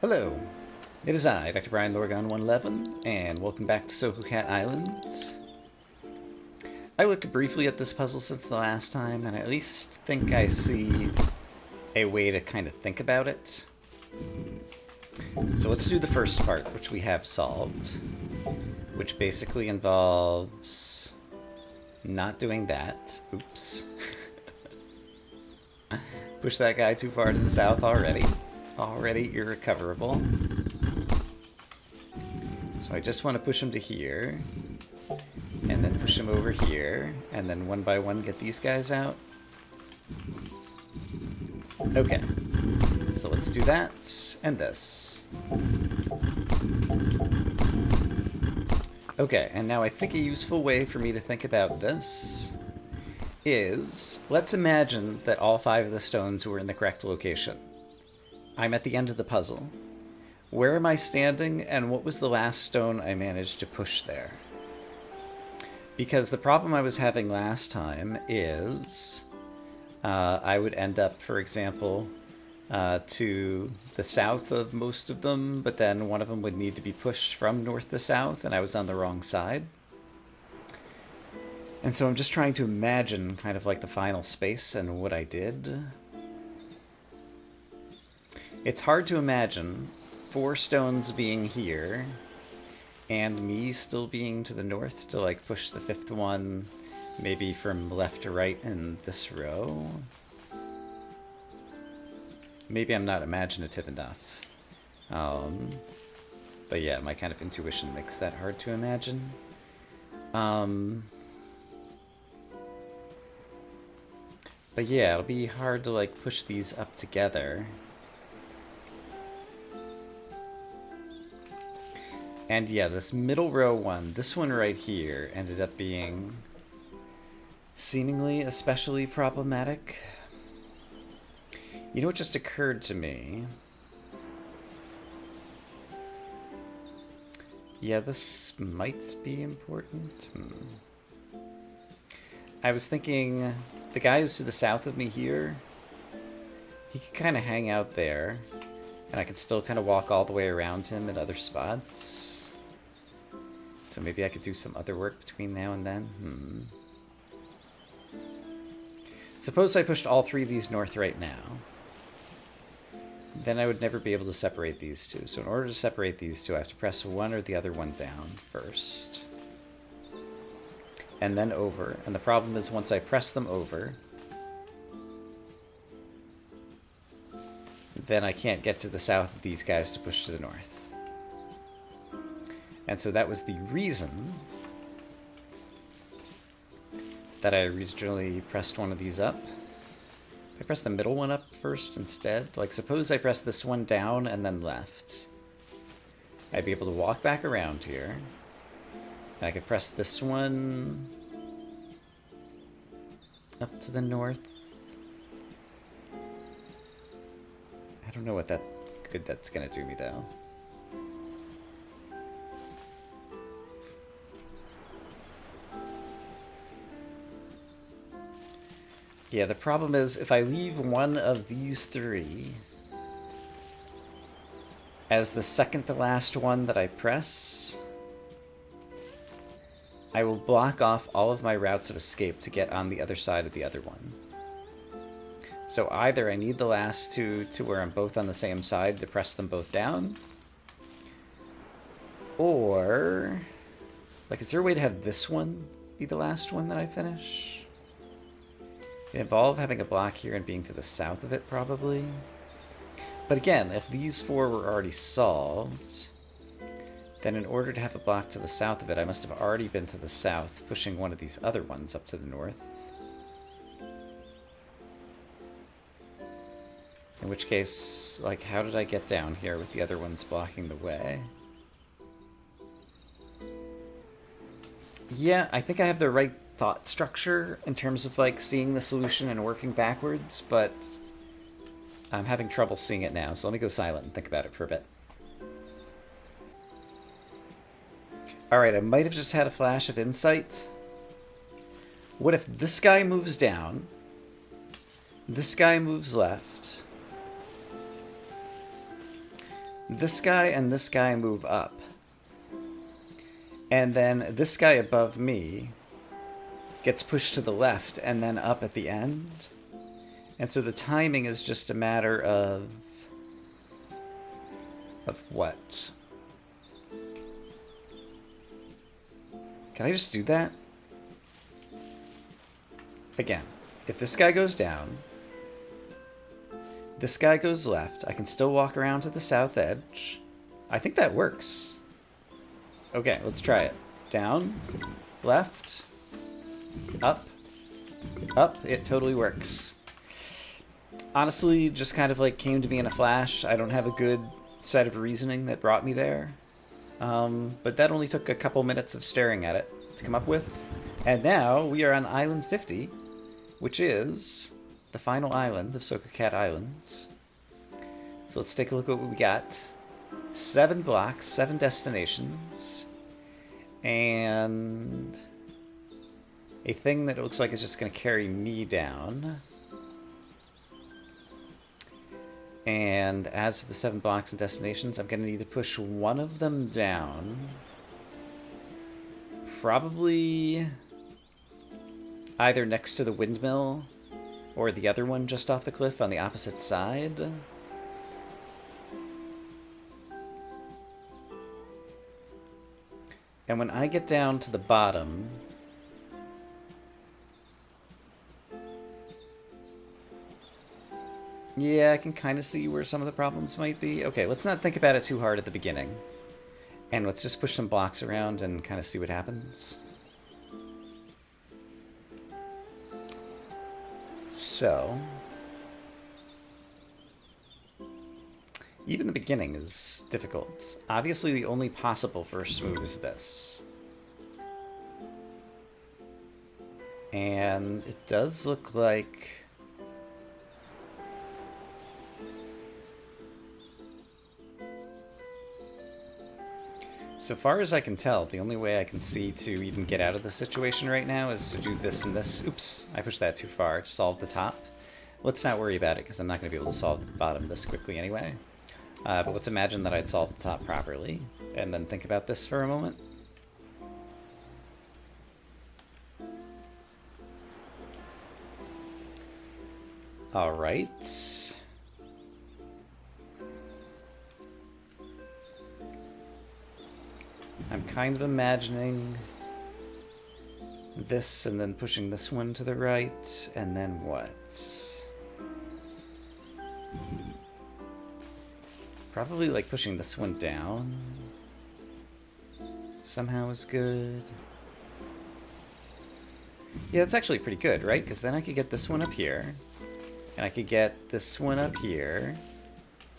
Hello, it is I, Dr. Brian Lorgon 111, and welcome back to SokoCat Islands. I looked briefly at this puzzle since the last time, and I at least think I see a way to kind of think about it. So let's do the first part, which we have solved, which basically involves not doing that. Oops. Push that guy too far to the south already. Already irrecoverable. So I just want to push him to here, and then push him over here, and then one by one get these guys out. Okay, so let's do that, and this. Okay, and now I think a useful way for me to think about this is, let's imagine that all 5 of the stones were in the correct location. I'm at the end of the puzzle. Where am I standing, and what was the last stone I managed to push there? Because the problem I was having last time is I would end up, for example, to the south of most of them, but then one of them would need to be pushed from north to south, and I was on the wrong side. And so I'm just trying to imagine kind of like the final space and what I did. It's hard to imagine 4 stones being here and me still being to the north to like push the 5th one maybe from left to right in this row. Maybe I'm not imaginative enough. But yeah, my kind of intuition makes that hard to imagine. But yeah, it'll be hard to like push these up together. And yeah, this middle row one, this one right here, ended up being seemingly especially problematic. You know what just occurred to me? Yeah, this might be important. I was thinking the guy who's to the south of me here, he could kind of hang out there, and I could still kind of walk all the way around him at other spots. So maybe I could do some other work between now and then. Suppose I pushed all 3 of these north right now. Then I would never be able to separate these 2. So in order to separate these 2, I have to press one or the other one down first. And then over. And the problem is once I press them over, then I can't get to the south of these guys to push to the north. And so that was the reason that I originally pressed one of these up. If I press the middle one up first instead, like suppose I press this one down and then left, I'd be able to walk back around here, and I could press this one up to the north. I don't know what good that's gonna do me though. Yeah, the problem is if I leave one of these 3 as the second to last one that I press, I will block off all of my routes of escape to get on the other side of the other one. So either I need the last 2 to where I'm both on the same side to press them both down, or, like, is there a way to have this one be the last one that I finish? It involved having a block here and being to the south of it, probably. But again, if these 4 were already solved, then in order to have a block to the south of it, I must have already been to the south, pushing one of these other ones up to the north. In which case, like, how did I get down here with the other ones blocking the way? Yeah, I think I have the right thought structure in terms of like seeing the solution and working backwards, but I'm having trouble seeing it now, so let me go silent and think about it for a bit. Alright, I might have just had a flash of insight. What if this guy moves down, this guy moves left, this guy and this guy move up. And then this guy above me gets pushed to the left and then up at the end. And so the timing is just a matter of what? Can I just do that? Again, if this guy goes down, this guy goes left, I can still walk around to the south edge. I think that works. Okay, let's try it. Down, left, up, up. It totally works. Honestly, just kind of like came to me in a flash. I don't have a good set of reasoning that brought me there. But that only took a couple minutes of staring at it to come up with. And now we are on Island 50, which is the final island of SokoCat Islands. So let's take a look at what we got. 7 blocks, 7 destinations, and a thing that it looks like is just going to carry me down. And as for the 7 blocks and destinations, I'm going to need to push one of them down. Probably either next to the windmill or the other one just off the cliff on the opposite side. And when I get down to the bottom, yeah, I can kind of see where some of the problems might be. Okay, let's not think about it too hard at the beginning. And let's just push some blocks around and kind of see what happens. So, even the beginning is difficult. Obviously, the only possible first move is this. And it does look like... so far as I can tell, the only way I can see to even get out of the situation right now is to do this and this. Oops, I pushed that too far to solve the top. Let's not worry about it, because I'm not going to be able to solve the bottom this quickly anyway. But let's imagine that I'd solved the top properly, and then think about this for a moment. Alright. I'm kind of imagining this and then pushing this one to the right, and then what? Probably like pushing this one down somehow is good. Yeah, that's actually pretty good, right? Because then I could get this one up here, and I could get this one up here,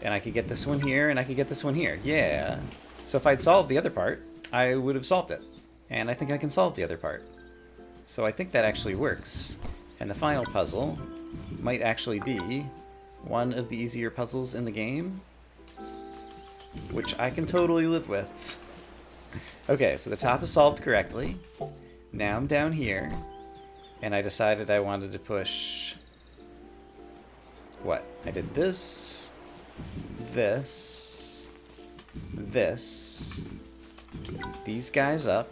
and I could get this one here, and I could get this one here. Yeah. So if I'd solved the other part, I would have solved it. And I think I can solve the other part. So I think that actually works. And the final puzzle might actually be one of the easier puzzles in the game, which I can totally live with. Okay, so the top is solved correctly. Now I'm down here, and I decided I wanted to push... what? I did this, this, this, these guys up.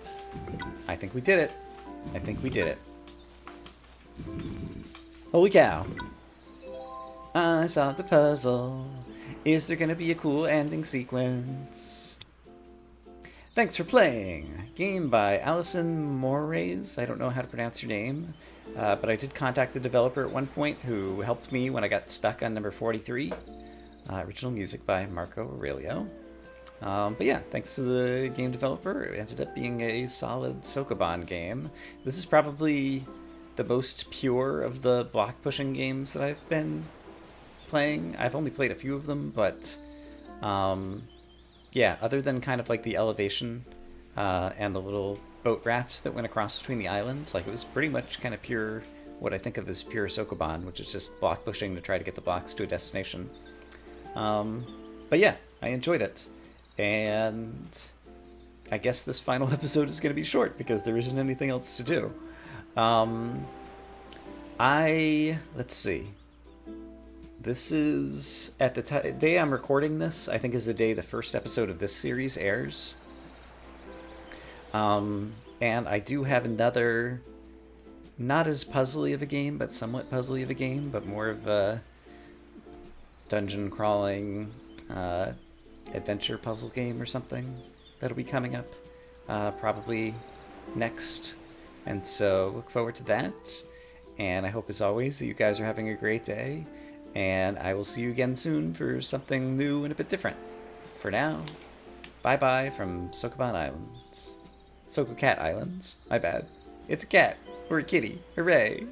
I think we did it. I think we did it. Holy cow. I solved the puzzle. Is there gonna be a cool ending sequence? Thanks for playing. Game by Allison Moraes. I don't know how to pronounce your name, but I did contact the developer at one point who helped me when I got stuck on number 43. Original music by Marco Aurelio. But yeah, thanks to the game developer, it ended up being a solid Sokoban game. This is probably the most pure of the block pushing games that I've been playing. I've only played a few of them, but yeah, other than kind of like the elevation and the little boat rafts that went across between the islands, like it was pretty much kind of pure, what I think of as pure Sokoban, which is just block pushing to try to get the blocks to a destination. But yeah, I enjoyed it. And I guess this final episode is going to be short because there isn't anything else to do. Let's see. This is, at the day I'm recording this, I think is the day the first episode of this series airs. And I do have another, not as puzzly of a game, but somewhat puzzly of a game, but more of a dungeon crawling adventure puzzle game or something that'll be coming up probably next. And so look forward to that. And I hope, as always, that you guys are having a great day. And I will see you again soon for something new and a bit different. For now, bye-bye from SokoCat Islands. SokoCat Islands. My bad. It's a cat. Or a kitty. Hooray.